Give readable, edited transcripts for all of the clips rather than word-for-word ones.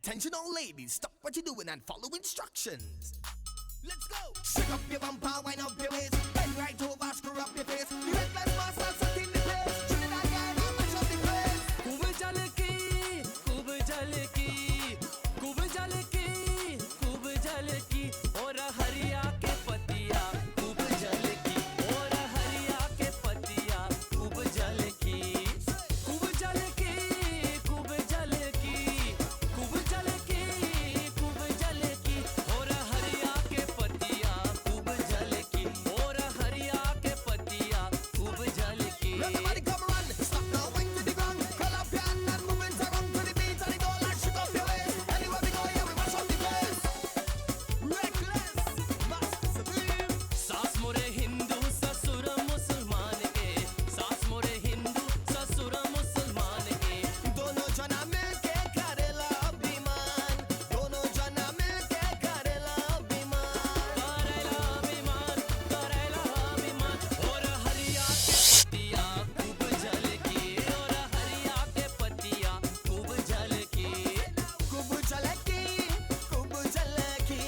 Attention all ladies, stop what you're doing and follow instructions. Let's go! Shake up your bumper, wind up your waist, bend right over, screw up your face. Reckless muscle, set in the place. Trinidad girl, now mash up the place. खूब झलकी, खूब झलकी, खूब झलकी, खूब झलकी, और हरिया के पतिया खूब झलकी, और हरिया के पतिया खूब झलकी, खूब झलकी, खूब झलकी, खूब झलकी, खूब झलकी, और हरिया के पतिया खूब झलकी, और हरिया के पतिया खूब झलकी. Everybody come run, stop now, wait to the ground. Curl up your hand and move it around to the beat and it all and shake up your waist. Anywhere we go, yeah, we mash up the place. Reckless, Master Supreme. सास मोरे हिंदू ससुर मुसलमान के, सास मोरे हिंदू ससुर मुसलमान के, दोनों जना मिलके करेला अभिमान, दोनों जना मिलके करेला अभिमान. करेला अभिमान, करेला अभिमान, और हरिया के पतिया खूब झलकी, और हरिया के पतिया खूब झलकी. खूब झलकी, खूब झलकी,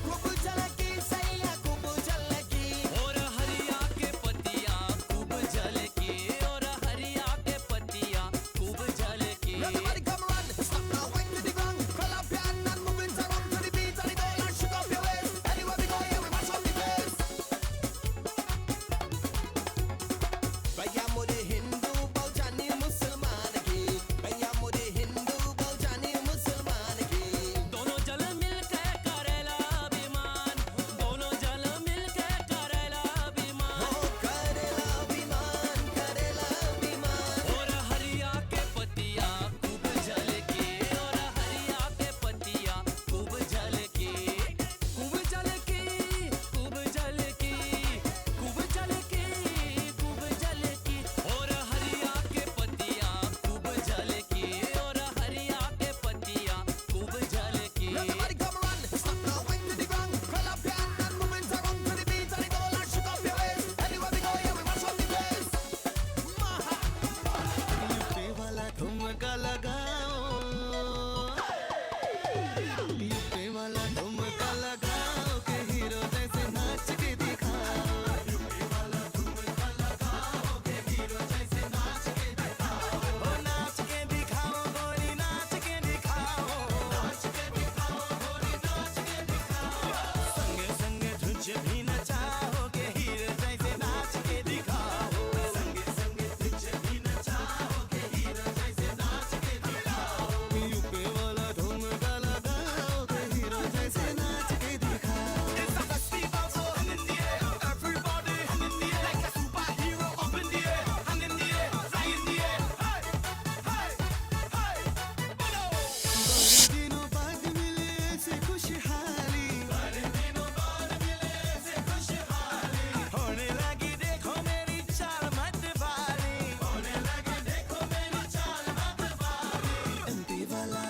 खूब झलकी, सैया खूब झलकी. और हरिया के पतिया खूब झलकी, और हरिया के पतिया खूब झलकी. Everybody come run, stop now, wait to the ground. Curl up your hand and move it around to the beat and it all and shake up your waist. Anywhere we go, yeah, we mash up the place. भैया मोरे हिंदू बहुजानी मुसलमान की, भैया मोरे हिंदू बहुजानी मुसलमान की. दोनों जल मिलके करेला अभिमान, दोनों जल मिलके करेला अभिमान, हो करेला अभिमान, करेला अभिमान. और हरिया के पतिया खूब झलकी, और हरिया के पतिया खूब झलकी, खूब झलकी, खूब झलकी, खूब झलकी, खूब झलकी, और हरिया के पतिया खूब झलकी, और हरिया के पतिया खूब झलकी. Everybody come run, stop now, wait to the ground. Curl up your hand and move it around to the beat and it all and shake up your waist. Anywhere we go, yeah, we mash up the place. Maha. UP वाला ठुमका लगाओ, UP वाला ठुमका लगाओ के hero जैसे नाच के दिखाओ. यूपी वाला ठुमका लगाओ के हीरो जैसे नाच के दिखाओ. ओ नाच के दिखाओ गोरी, नाच के दिखाओ, नाच के दिखाओ गोरी, नाच के दिखाओ. संगे संगे तुझे भी नचाओ के हीरो जैसे नाच के दिखाओ. संगे संगे तुझे भी नचाओ के हीरो जैसे नाच के दिखाओ. यूपी वाला ठुमका लगाओ के हीरो जैसे नाच के दिखाओ. It's a festival, so hand in the air, everybody hand in the air, like a superhero up in the air, hand in the air, fly in the air, hey, hey, hey, bono. बड़े दिनों बाद मिले ऐसे खुशहाली, बड़े दिनों बाद मिले ऐसे खुशहाली. होने लगी देखो मेरी चाल मत वाली, होने लगी देखो मेरी चाल मत वाली. एमपी वाला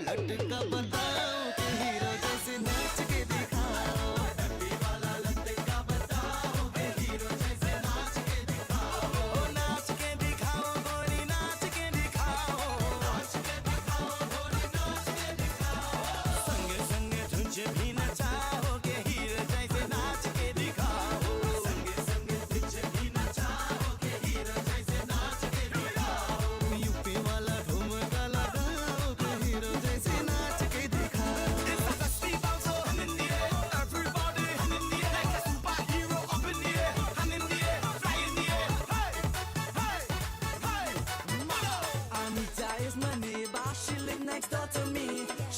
लटका बताओ के हीरो जैसे नाच के दिखाओ. एमपी वाला लटका बताओ के हीरो जैसे नाच के दिखाओ. ओ नाच के दिखाओ गोरी, नाच के दिखाओ, नाच के दिखाओ गोरी, नाच के दिखाओ. संगे संगे तुझे भी नचाओ के हीरो जैसे नाच के दिखाओ. संगे संगे तुझे भी नचाओ के हीरो जैसे नाच के दिखाओ. यूपी वाला ठुमका लगाओ के हीरो जैसे नाच के दिखाओ. It's a festival, so hand in the air, everybody hand in the air, like a superhero up in the air, hand in the air, fly in the air, hey, hey, hey, bono. Anita is my neighbor, she live next door to me.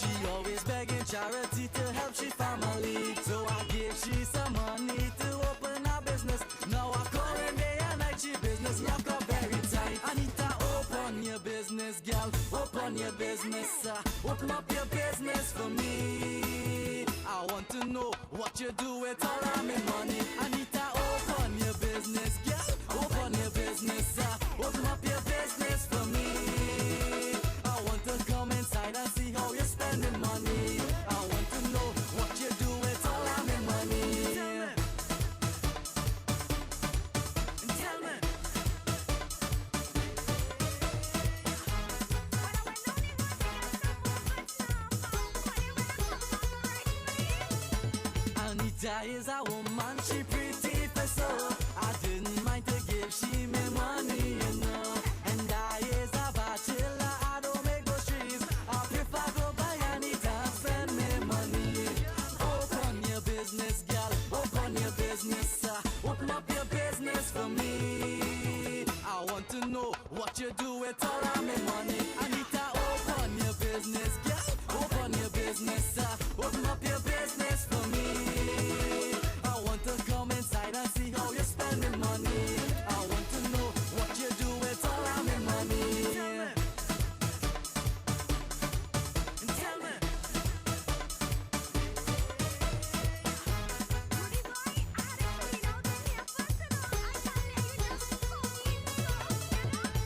She always begging charity to help she family. So I gave she some money to open her business. Now I call her day and night, she business lock up very tight. Anita, open your business, girl, open your business. Open up your business for me. I want to know what you do with all of my money. Anita, open your business, girl, open your business. Open up your business for me. I want to come inside and see how you're spending money. I want to know what you do with all of my money. Tell me. Anita is a woman, she pretty for so. I didn't mind to give she me money, you know. And I is a bachelor, I don't make no streets. I prefer go buy Anita, spend me money. Open your business, girl, open your business. Open up your business for me. I want to know what you do with all of me money. Anita, open your business, girl, open your business. Open up your business for me. I want to come inside and see how you spend me money. I want to know what you do with all of me money. Tell me.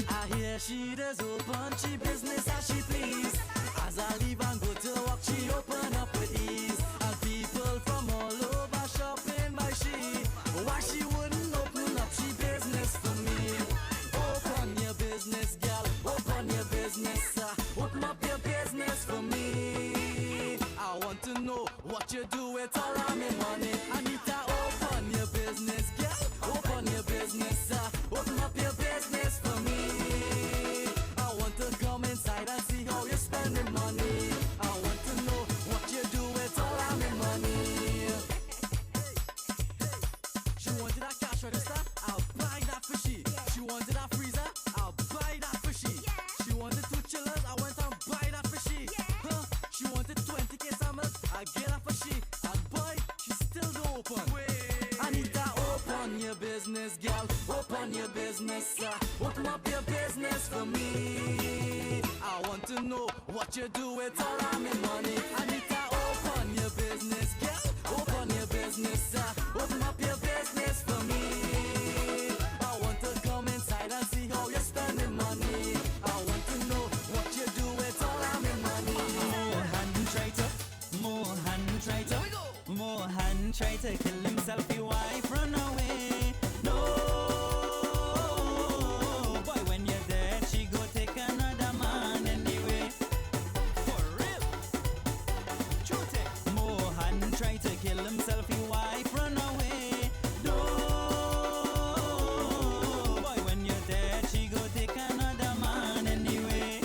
I hear she does open she business as she please. As I leave and go to work, she open up with ease. And people from all over shopping by she. Why she wouldn't open up she business for me? Open your business, girl, open your business. Open up your business for me. I want to know what you do with all of me money. Anita, open your business, girl, open your business. Open up your business for me. I want to come inside and see how you spend me money. I want to know what you do with all of me money. She wanted a cash register, I'll buy that for she. She wanted a freezer, I'll buy that for she. She wanted 2 chillers, I went and buy that for she. Huh? She wanted 20 case of milk, I get that for she. And boy, she still don't open. Anita, open your business, girl, open your business. Open up your business for me. I want to know what you do with all of me money. Anita, open your business, girl, open your business. Open up your business for me. I want to come inside and see how you spend the money. I want to know what you do with all of me money. Mohan tried to kill himself, his wife run away. No, boy, when you're dead, she go take another man anyway. For real? Truth. Mohan tried to kill himself, his wife run away. No, boy, when you're dead, she go take another man anyway.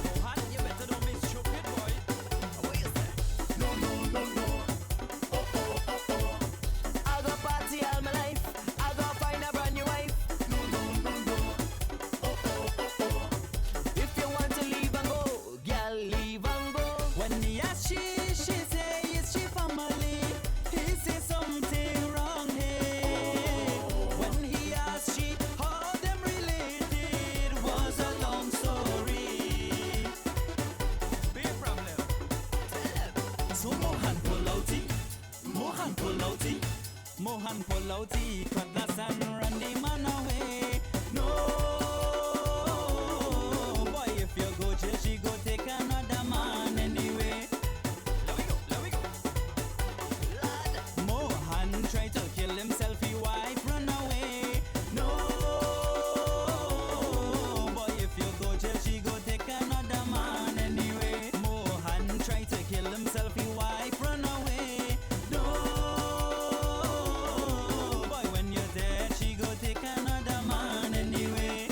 Mohan, you better don't be stupid, boy. What you say? I go party all my life. I go find a brand new wife. If you want to leave and go, girl, leave and go. When he asked she say, is she family? He say something wrong here. When he asked she, how them related, was a long story. Big problem. So Mohan pull out the cutlass and run the man away. No, boy, if you go jail, she go take another man anyway. Let we go. Mohan tried to kill himself, his wife run away. No, boy, if you go jail, she go take another man anyway. Mohan tried to kill himself, his wife run away. No, boy, when you're dead, she go take another man anyway.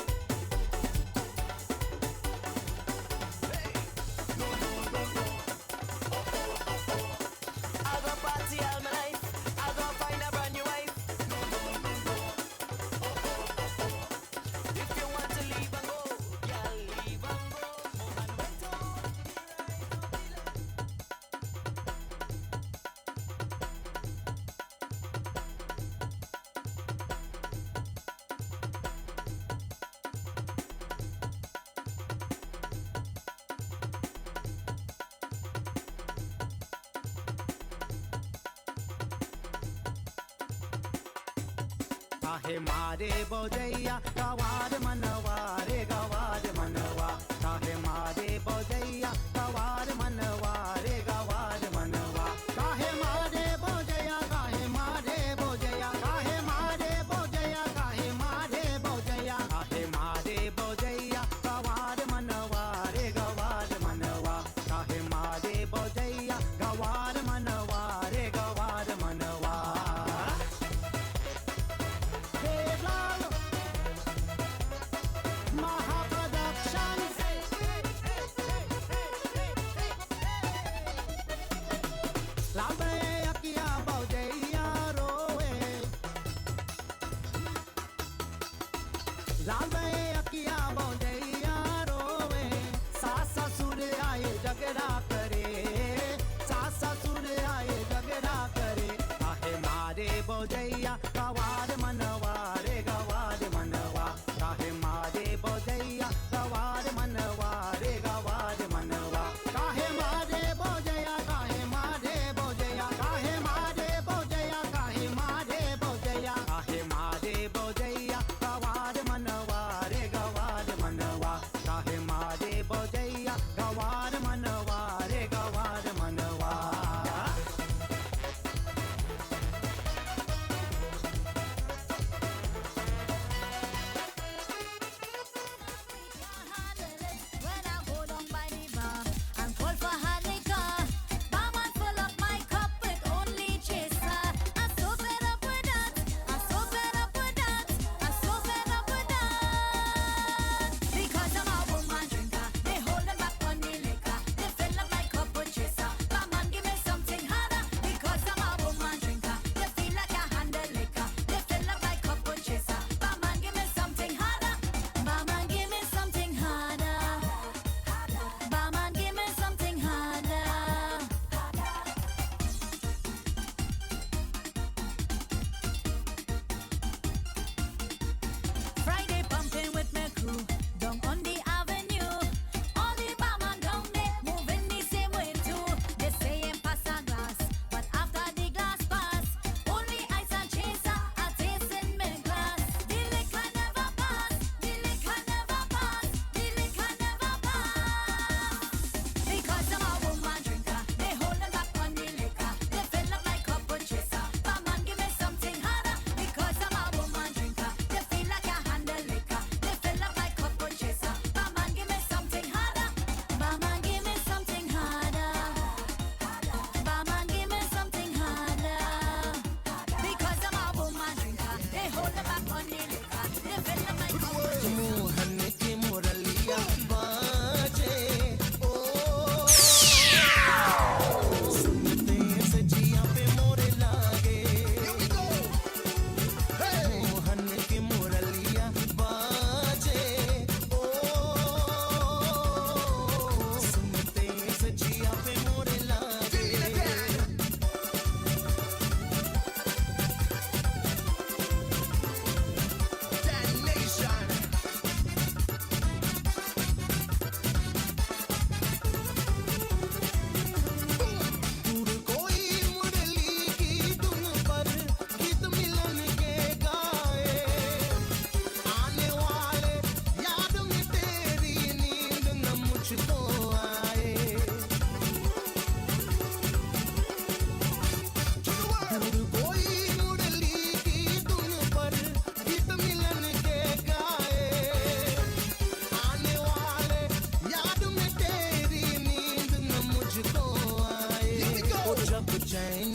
I go party all my life. I go find a brand new wife. If you want to leave and go, girl, leave and go. Mohan went on काहे मारे बोजैया गवार मनवा रे गवार मनवा काहे मारे बोजैया गवार मनवा रे गवार मनवा काहे मारे बोजैया काहे मारे बोजैया काहे मारे बोजैया काहे मारे बोजैया काहे मारे बोजैया गवार मनवा रे गवार मनवा काहे मारे बोजैया गवार मनवा रे गवार मनवा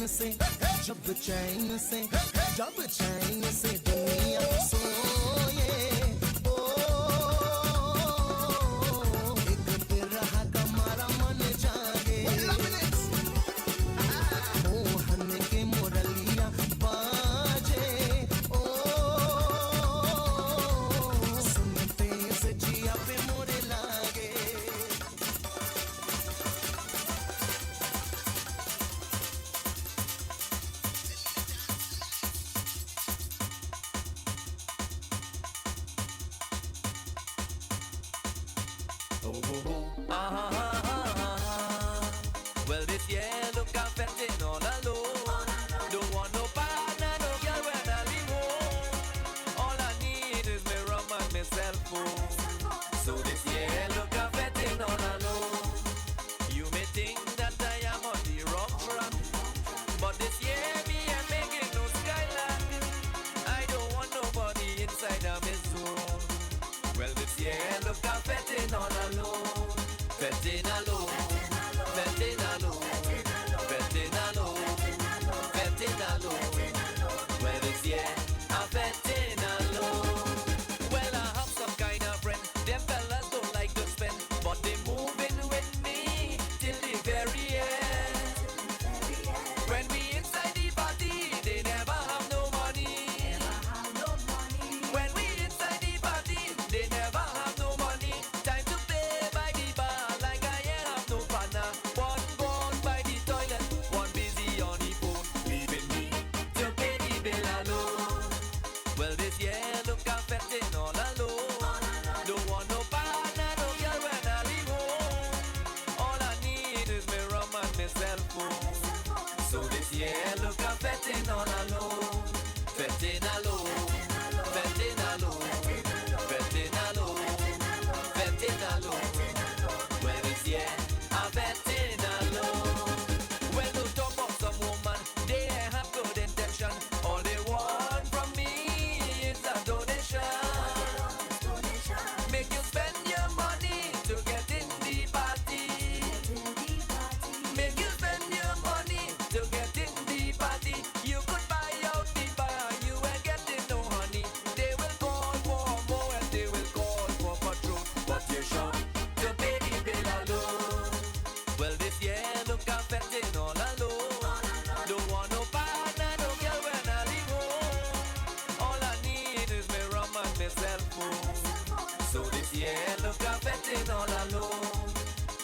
से जब चैन से दुनिया सोए ओ एक बिरहा का मारा मन जागे मोहन के मुरलिया बाजे ओ सुनते से जिया पे मोरे लागे Well, this year look I'm fetting all alone. Don't want no partner, no girl when I leave home. All I need is me rum and me cell phone. So this year look I'm fetting all alone. You may think that I am on the wrong track, but this year me I'm making no skyline. I don't want nobody inside of me zone. Well, this year look I'm fetting all alone. Fetting alone. Fetting alone. Fetting alone. Fetting alone. Well, this year I'm fetting alone. Well, I have some kind of friend. Them fellas don't like to spend, but they moving with me till the very end. When we inside the party, they never have no money. When we inside the party, they never have no money. Time to pay by the bar like I ain't have no partner. One gone by the toilet, one busy on the phone, leaving me to pay the bill alone. Well, this year look I'm fetting all alone. Don't want no partner, no girl when I leave home. All I need is me rum and me cell phone. So this year look I'm fetting all alone. Fetting alone. Fetting alone. Fetting alone. Fetting alone. Well, this year I'm fetting alone. Well, no talk about some woman, they have good intention. All they want from me is a donation. Make you spend your money to get in the party. Make you spend your money to get in the party. You could buy out the bar, you ain't getting no honey. They will call for more and they will call for patrol, but you're sure to pay the bill alone. Well, this year look I'm fetting all alone. Don't want no partner, no girl when I leave home. All I need is me rum and me cell phone. So this year look I'm fetting all alone.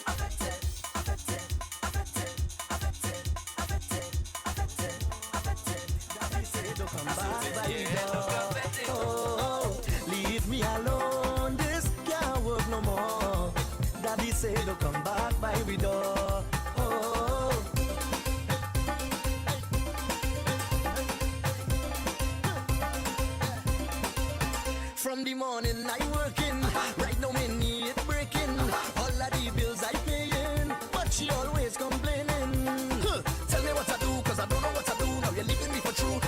I'm fetting, I'm fetting, I'm fetting, I'm fetting, I'm fetting, I'm fetting, I'm fetting, I'm fetting. Don't come So back this by year the look door. I'm fetting. Oh, leave me alone, this can't work no more. Daddy say don't come back by the door. Oh, from the morning I working, right now me knee it breaking. All of the bills I paying, but she always complaining. Tell me what I do, cause I don't know what I do. Now you're leaving me for true.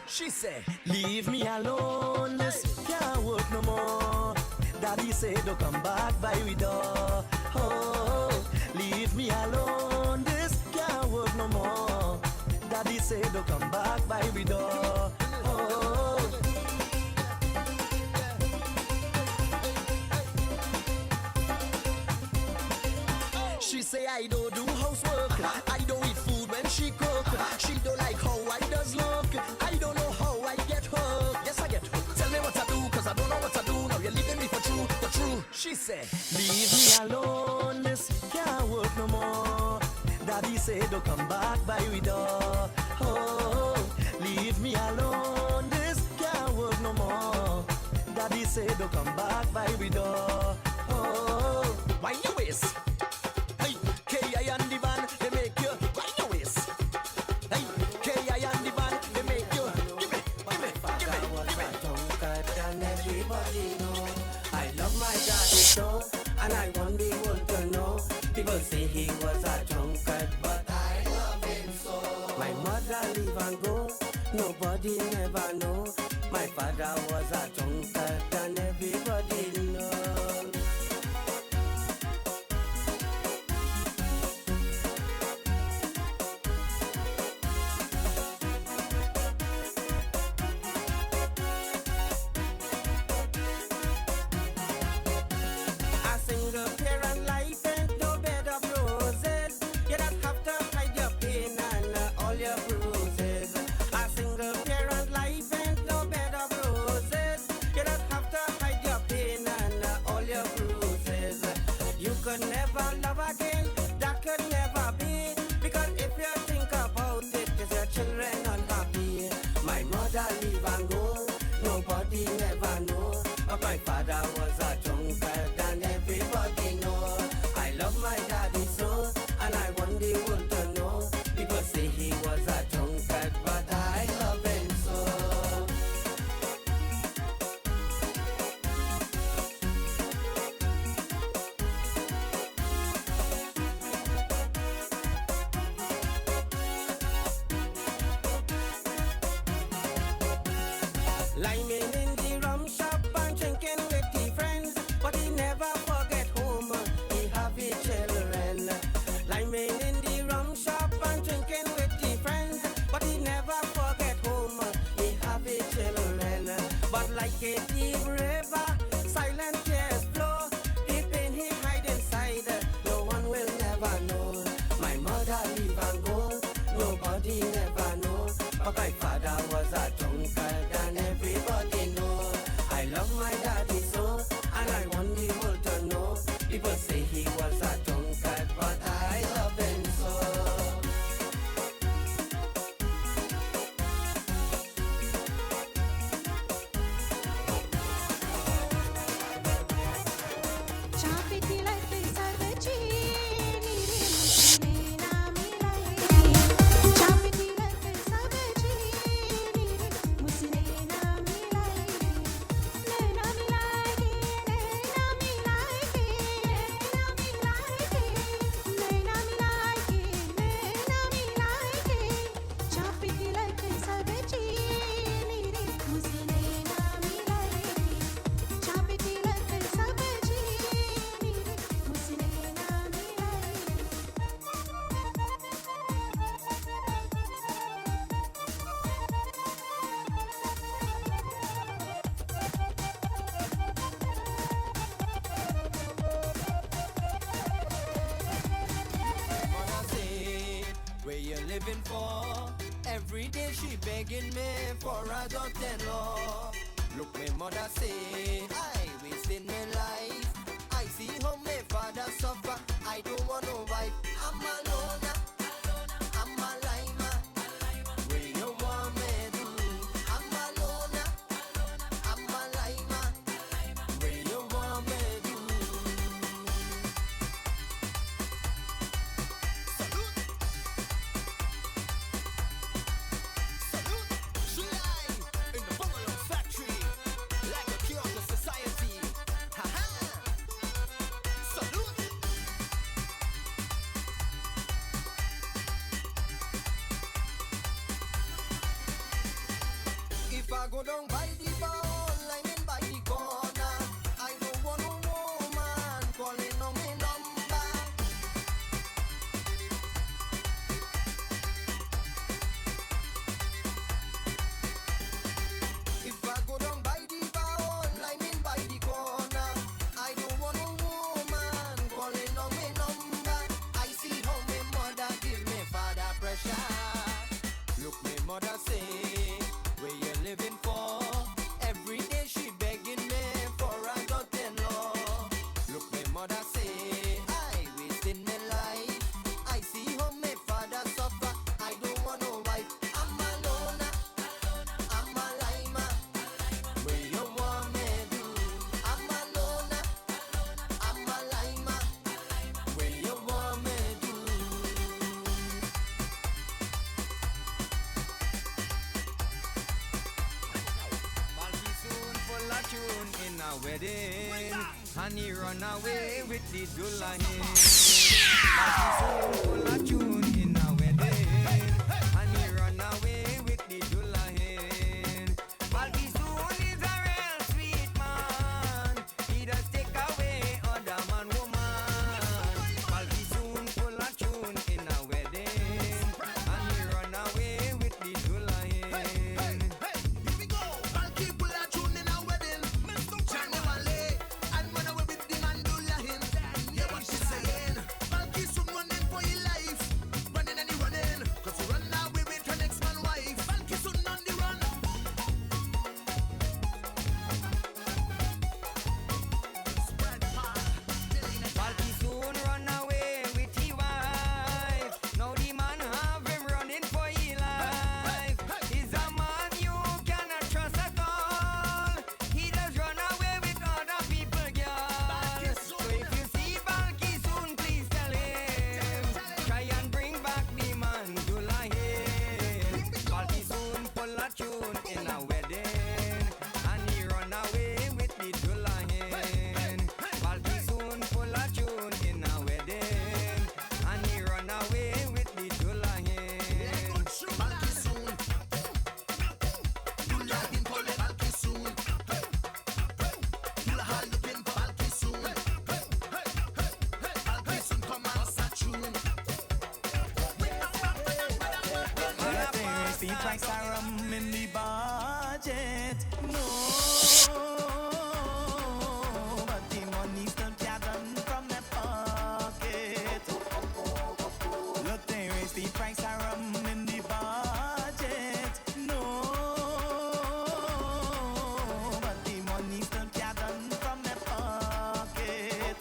She said, leave me alone, this can't work no more. Daddy say don't come back by the door. Oh, leave me alone, this can't work no more. Daddy say don't come back by the door. Oh, she say I don't do housework, I don't eat food when she cook. She don't like how I does look, I don't know how I get hooked. Yes I get hooked. Tell me what I do, cause I don't know what I do. Now you're leaving me for true. She said, leave me alone, this can't work no more. Daddy say don't come back by the door. Oh, leave me alone, this can't work no more. Daddy say don't come back by the door. Oh, wind your waist. Hey, K.I. and the band, they make you wind your waist. Hey, K.I. and the band, they make you give me. And everybody know I love my daddy so, and I want the world to know. People say he was a drunkard, but I love him so. My mother leave and go, nobody never know. My father was a drunkard, and everybody knows. could never love again. That could never be. Because if you think about it, is your children unhappy? My mother leave and go, nobody never know. But my father was a drunkard and everybody know. I love my daddy so, and I want the world to know. People say he was a drunkard, but I love him so. Liming in the rum shop and drinking with the friends, but he never forget home, he have his children. Liming in the rum shop and drinking with the friends, but he never forget home, he have his children. But like a deep river, silent tears flow, the pain he hide inside, no one will never know. My mother leave and go, nobody never know. But my father was a drunkard and everybody know. I love my daddy so, and I want the world to know. People say he was a drunkard, but I love him so. Mother say, where you living for? Every day she begging me for a daughter-in-law. Look, my mother say, I wasting my life. I see how my father suffer. I don't want no wife. I'm alone. I'm a lima. Where you want me to? I'm alone. I'm a lima. Where you want me to? July in the bungalow factory, like a cure for society. Ha ha! Salute! If I go down by the bowl, I'm in by the corner. I don't want no woman calling on me number. If I go down by the bowl, I'm in by the corner. I don't want no woman calling on me number. I see how my mother give me father pressure. Look, my mother say, where you living for? Every day she begging me for a daughter-in-law. Look, my mother say, I wasting my life. I see how my father suffer. I don't want no wife. I'm alone. I'm a lima. Where you want me to? I'm alone. I'm a lima. Where you want me to? Malky soon full of tune in a wedding, and he run away with the dullahin. Malky soon full of tune in a wedding, and he run away with the dullahin. Malky soon is a real sweet man. He does take away other man woman. Malky soon full of tune in a wedding, and he run away with the dullahin. Here we go. I'll keep pull a tune in a wedding. January, and when I will with the mandula him. Yeah, what she saying? price of rum in the budget. No, but the money still can't run from their pocket. Look, they raise the price of rum in the budget. No, but the money still can't run from their pocket.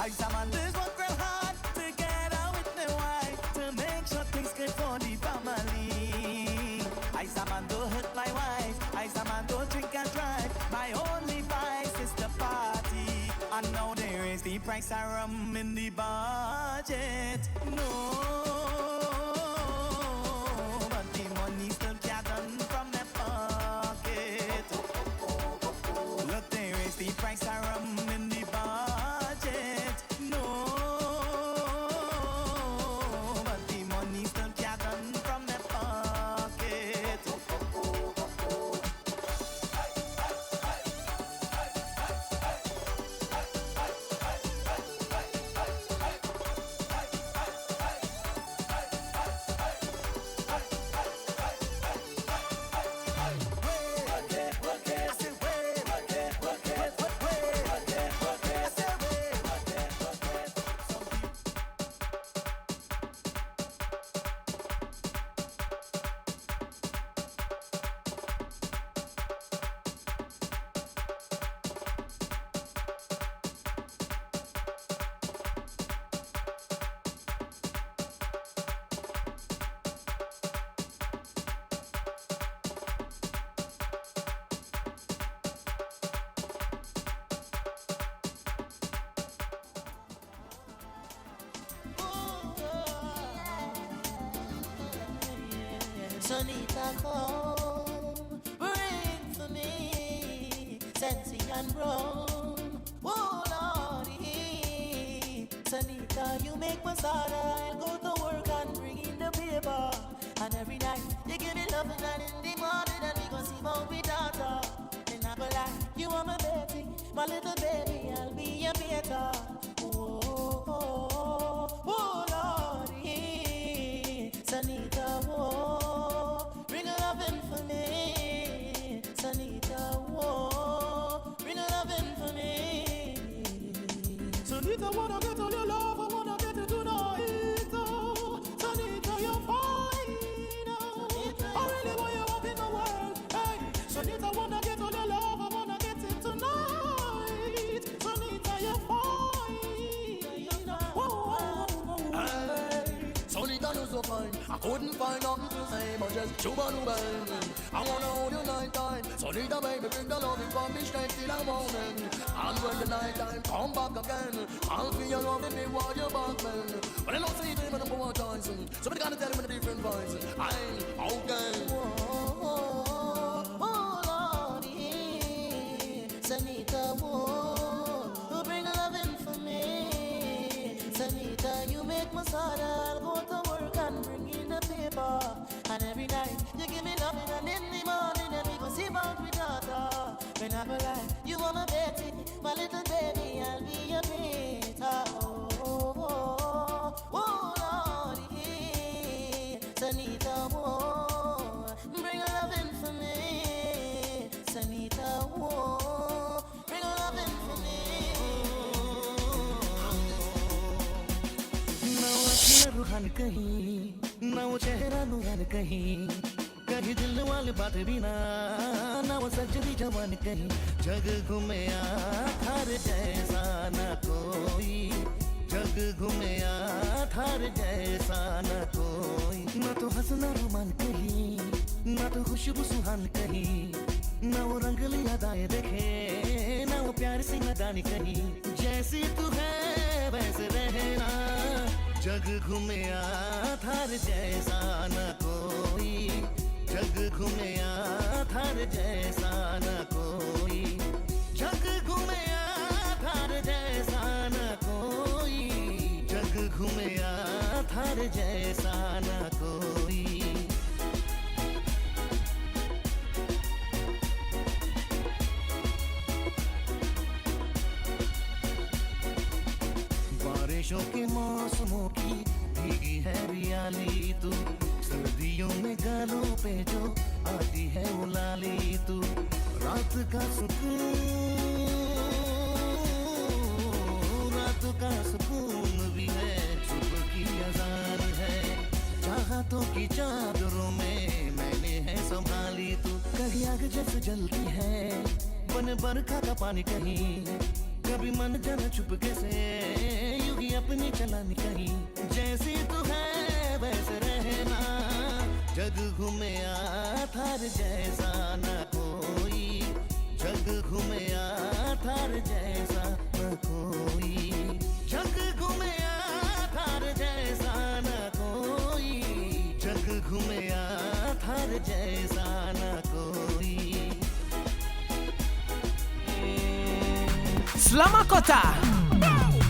I Samantha's work real hard together with the wife to make sure things good for the family. I Samantha hurt my wife. I Samantha drink and drive. My only vice is the party. And now they raise the price of rum in the budget. No, but the money still can't run from their pocket. Look, they raise the price of rum in the budget. No, but the money still can't run from their pocket. Sonita, come, bring for me Sensi and rum. Oh, Lordy. Sonita, you make my starter. I'll go to work and bring in the paper. And every night, you give me love and in the morning, and we gon' see about we daughter. Then I go like, you are my baby, my little baby, I'll be your better. Oh, oh, oh, oh, Lordy. Sonita, oh. Bring a lovin' for me, Sonita, whoa. Bring a lovin' for me. Sonita, wanna get all your love, I wanna get it tonight. Oh, Sonita, you're fine. Oh, I really want you up in the world. Hey, Sonita, wanna get all your love, I wanna get it tonight. Sonita, you're fine. Whoa. Hey, Sonita, you're so fine. I couldn't find nothing to say, but just chuba no baby. I wanna hold you night time. Sonita, baby, bring the loving from me straight till the morning. And when the night time come back again, I'll feel your love in me while you're back, man. But I don't see them in the poor times. Somebody gotta tell him in a different voice. I'm okay. Oh, Lordy. Sonita, whoa. Bring a lovin' for me. Sonita, you make my starter. I'll go to work and bring in the paper. And every night, you give me loving, and in the morning, then we go see about we daughter. When I go like, you are my Betty, my little baby, I'll be your beta. Oh, oh, oh, oh, Lordy. Sonita, whoa. Bring a loving for me. Sonita, whoa. Bring a loving for me. Ruhaan कहीं ना वो चेहरा नूरान कहीं कहीं दिल वाले बात भी ना वो सजदी जवान कहीं जग घूमया थार जैसा ना कोई जग घूमया थार जैसा ना कोई ना तो हंसना रोमान कहीं ना तो खुशबू सुहान कहीं ना वो रंगली अदाएं देखे ना वो प्यार से नदानी कहीं जैसी तू है वैसे रहना जग घूमया थार जैसा न कोई जग घूमया थार जैसा न कोई जग घूमया थार जैसा थार जैसा ना कोई। बारिशों के मौसमों की भीगी है रियाली तू, सर्दियों में गालों पे जो आती है वो लाली तू, रात का सुकून, रात का सुकून भी है, सुबह की अज़ान है, चाहतों की चादरों में मैंने है संभाली तू, कहीं आग जैसे जलती है बन बरखा का पानी, कहीं कभी मन जाना चुपके से यूं ही अपनी चलानी, कहीं जैसी तू है वैसे रहना, जग घूमे थार जैसा ना कोई, जग घूमे थार जैसा ना कोई, जग घूमे थार जैसा ना कोई, जग घूमे थार जैसा ना कोई। Slamakota.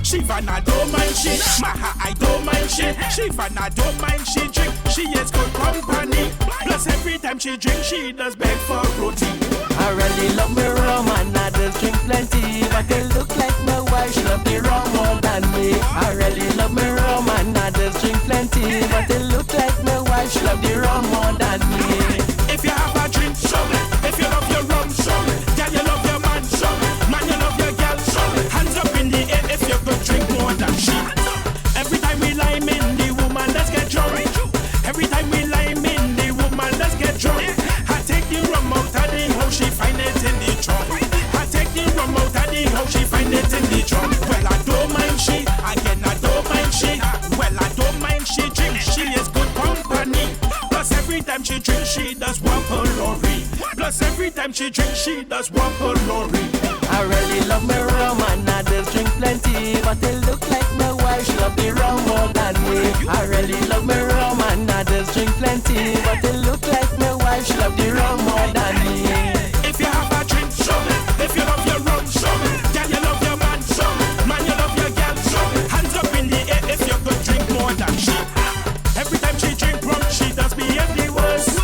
Shivana don't mind shit, Maha I don't mind shit. Shivana don't mind she drink, she is good company. Plus every time she drink, she does beg for roti. I really love me rum and I just drink plenty, but they look like my wife, she love the rum more than me. I really love me rum and I just drink plenty, but they look like my wife, she love the rum more than me. If you have a drink, show me. If you love your rum, show me. Girl, you love your man, show me. Man, you love your girl, show me. Hands up in the air if you could drink more than she. Every time we lime in the woman, let's get drunk. Every time we lime in the woman, let's get drunk. I take the rum out of the house, she find it in the trunk. I take the rum out of the house, she find it in the trunk. Well, I don't mind she, again I don't mind she. Well, I don't mind she drink, she is good company. Plus every time she drink, she does walk a lorry. Plus every time she drink, she does walk a lorry. I really love me rum and I just drink plenty, but they look like my wife, she love the rum more than me. I really love me rum and I just drink plenty, but they look like my wife, she love the rum more than me. If you have a drink, show me. If you love your rum, show me. Girl, you love your man, show me. Man, you love your girl, show me. Hands up in the air if you could drink more than she. Every time she drink rum, she does behave the worst.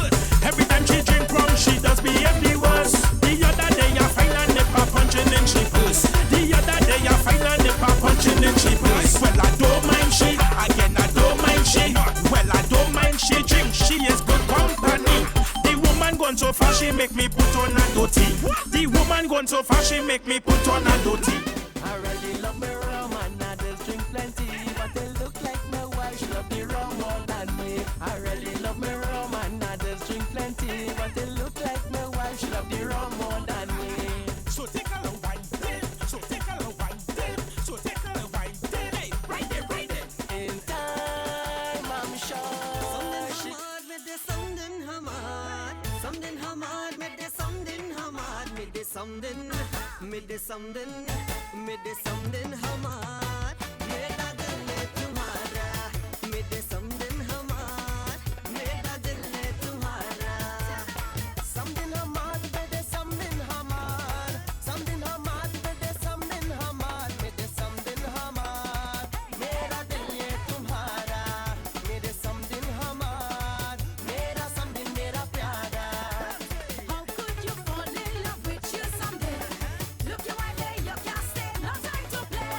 Every time she drink rum, she does behave the worst. The other day I find a nipper punching in she purse. The other day I find a nipper punching in she purse. Well, I don't mind she, again I don't mind she. Well, I don't mind she drink, she is good company. The woman gone so far, she make me put on a dotty. The woman gone so far, she make me put on a dotty. I really love me rum and I just drink plenty, but they look like my wife, she love the rum more than me. I really love me rum and I just drink plenty, but they look like my wife, she love the rum more than me. So take a little wine, so take a little wine, so take a little wine, hey, right there, right there. In time, I'm sure she Something hamad, something hamad, med det something hamad, med det something, med det something, med det something hamad, मेरा दिल है तुम्हारा, med det something hamad, मेरा दिल है तुम्हारा, something hamad, med det something hamad, something hamad, med det something hamad, med det something hamad, मेरा दिल है तुम्हारा, med det something hamad, मेरा something मेरा प्यारा. How could you fall in love with your something? Look you right there, you can't stay, no time to play.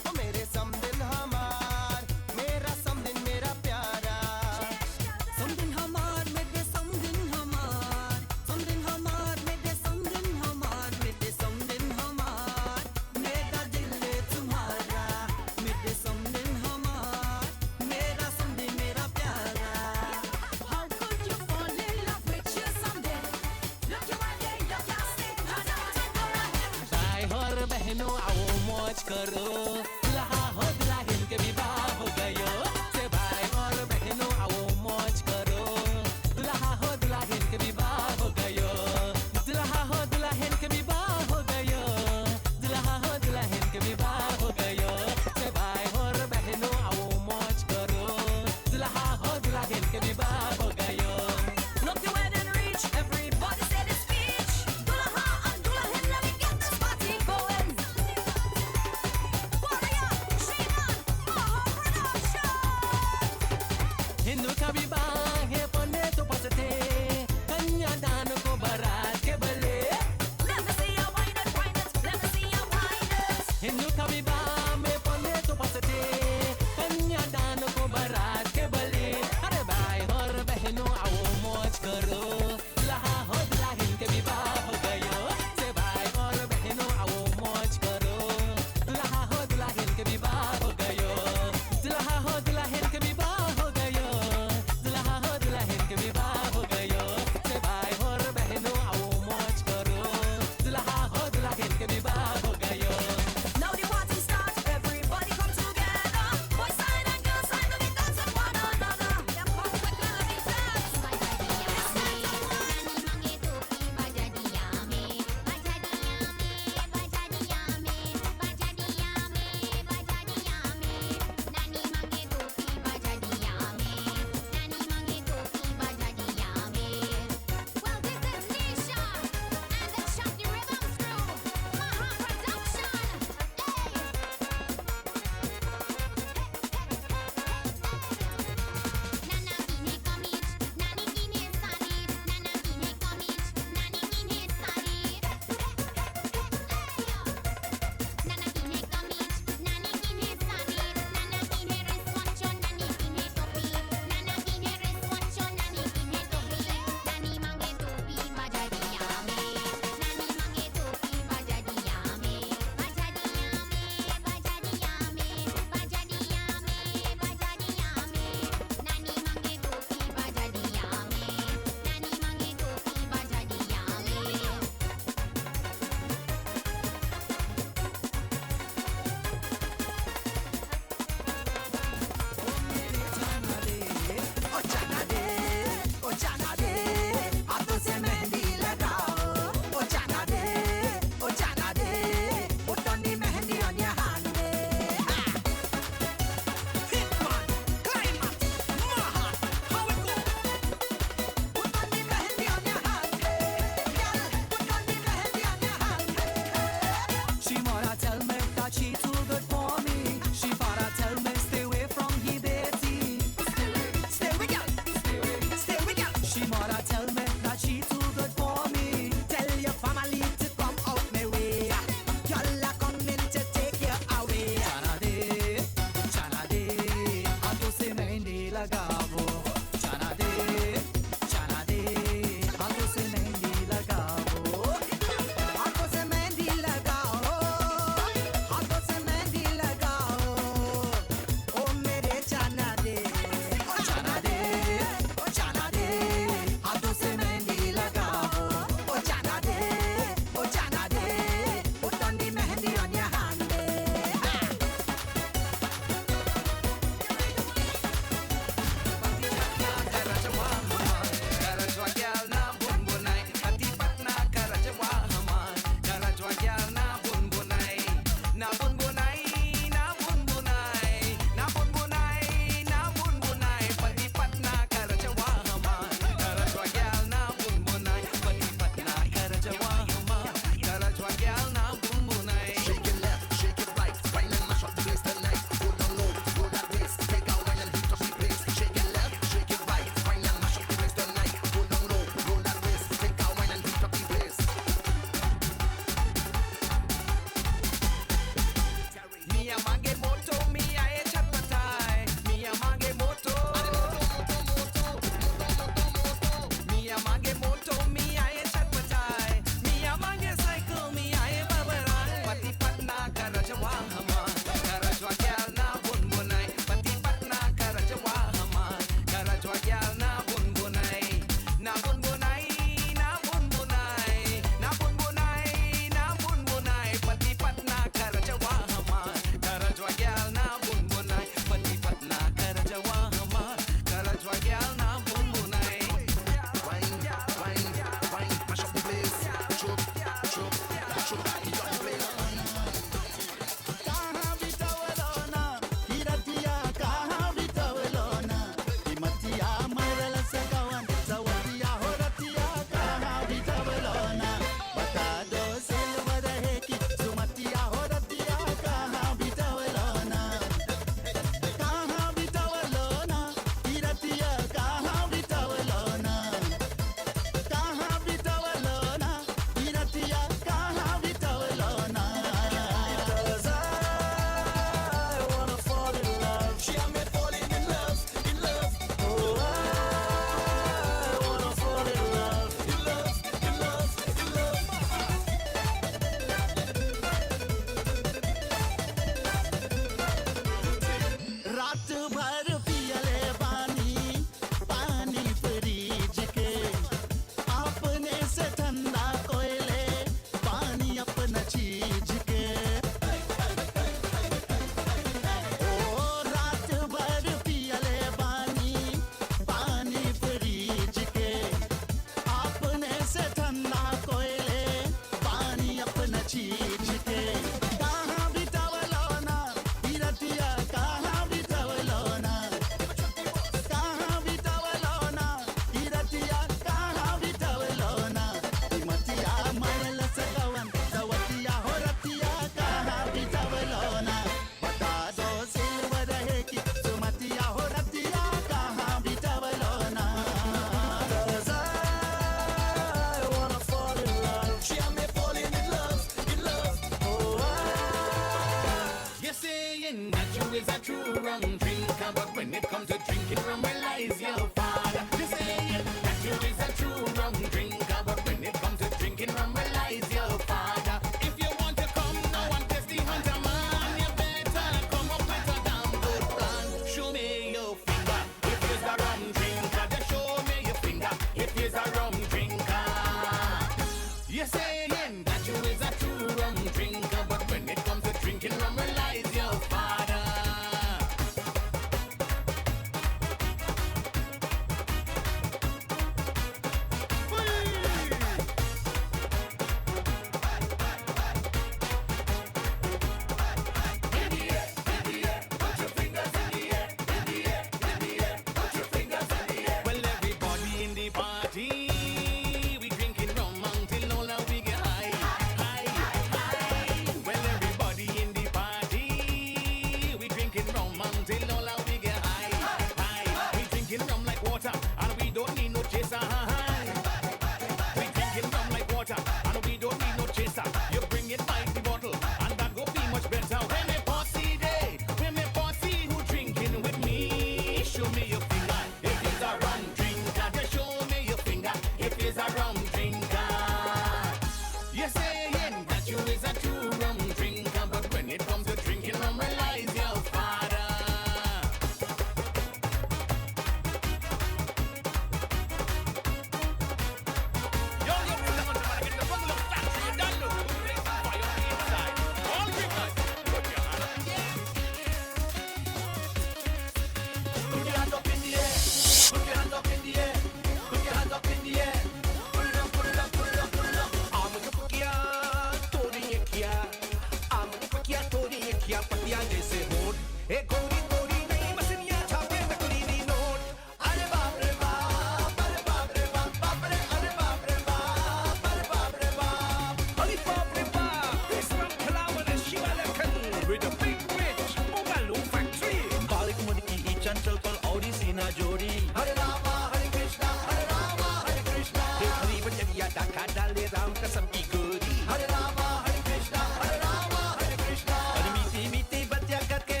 डाले राम कसम की गोरी हरे रामा हरे कृष्णा हरे रामा हरे कृष्णा और मीठी मीठी बतिया करके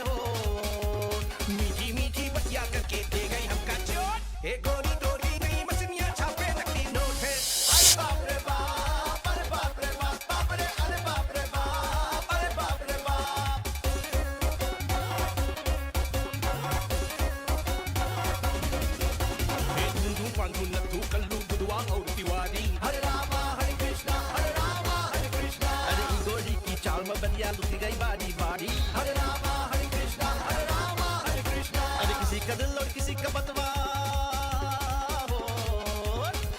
हो मीठी मीठी बतिया करके दे गई हमका चोट हे गोरी गोरी नहीं मछलियाँ छापे नकली नोट है अरे बाप रे बाप अरे बाप रे बाप बाप रे अरे बाप रे बाप अरे बाप रे बाप हे धुंधु पांधु नथु कल्लू बुधवा और तिवारी हरे रामा हरे कृष्णा हरे रामा हरे कृष्णा अरे ई गोरी की चाल में बनिया लुटी गई बारी बारी हरे रामा हरे कृष्णा हरे रामा हरे कृष्णा अरे किसी का दिल और किसी का बतवा हो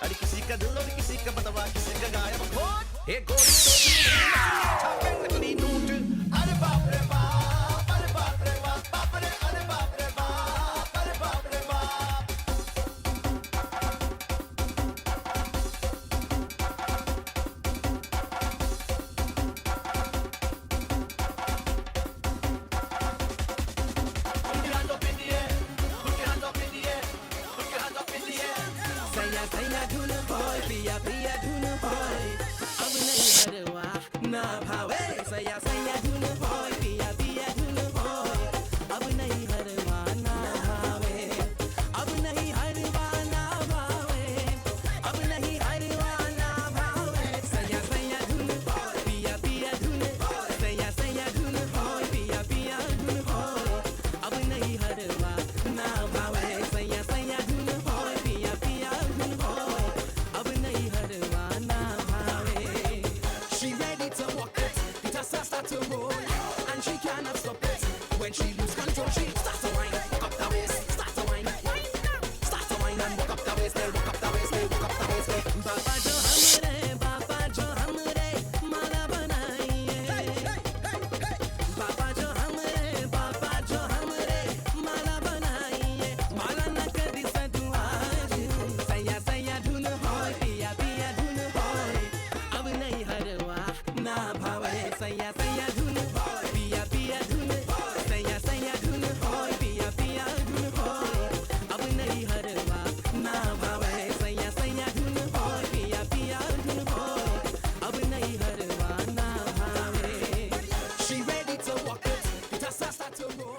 अरे किसी का दिल और किसी का बतवा किसी का गायब हो हे गोरी छापे नकली नोट अरे बाप रे बाप अरे बाप रे बाप बाप रे अरे बाप रे बाप अरे बाप रे बाप Put your hand up in the air, put your hand up in the air, put your hand up in the air. सैया धुन बोल पिया पिया धुन बोल अब नहीं हरवा ना भावे सैया धुन बोल पिया पिया धुन बोल अब नहीं हरवा ना भावे अब नहीं हरवा ना भावे अब नहीं हरवा ना भावे सैया धुन बोल पिया पिया धुन बोल सैया धुन बोल पिया पिया धुन बोल अब नहीं हरवा ना भावे सैया धुन बोल पिया पिया धुन बोल अब नहीं हरवा ना भावे She ready to walk it, it has start to roll, and she cannot stop it. When she lose control, she starts to whine, walk up the waist, start to whine, start to whine and walk up the waist, walk up the waist, walk up the waist. बाबा जो हमरे माला बनाइए, बाबा जो हमरे माला बनाइए, माला न कदी सदुआज, सैया धुन होय पिया पिया धुन होय अब नहीं हरवा ना भावे सैया धुन होय पिया पिया धुन होय सैया धुन होय पिया पिया धुन होय अब नहीं हरवा ना भावे सैया धुन होय पिया पिया धुन होय अब नहीं हरवा ना भावे She ready to walk it, it has start to roll,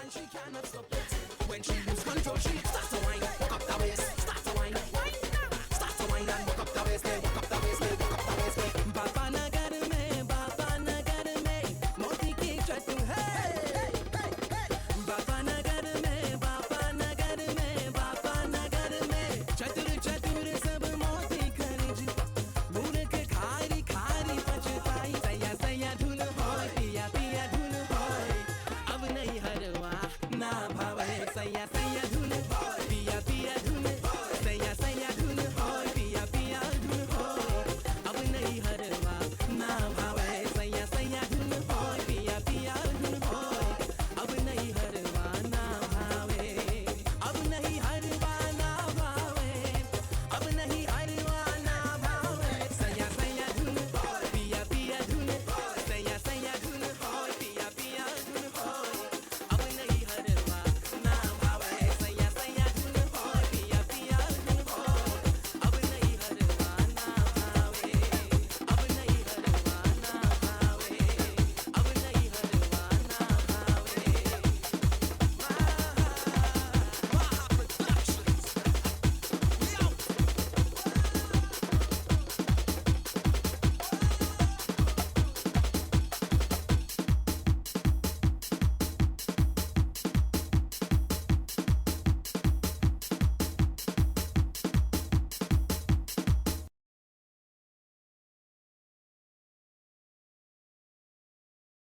and she cannot stop it. When she lose control, she starts to whine, walk up the waist, start to whine and walk up the waist, walk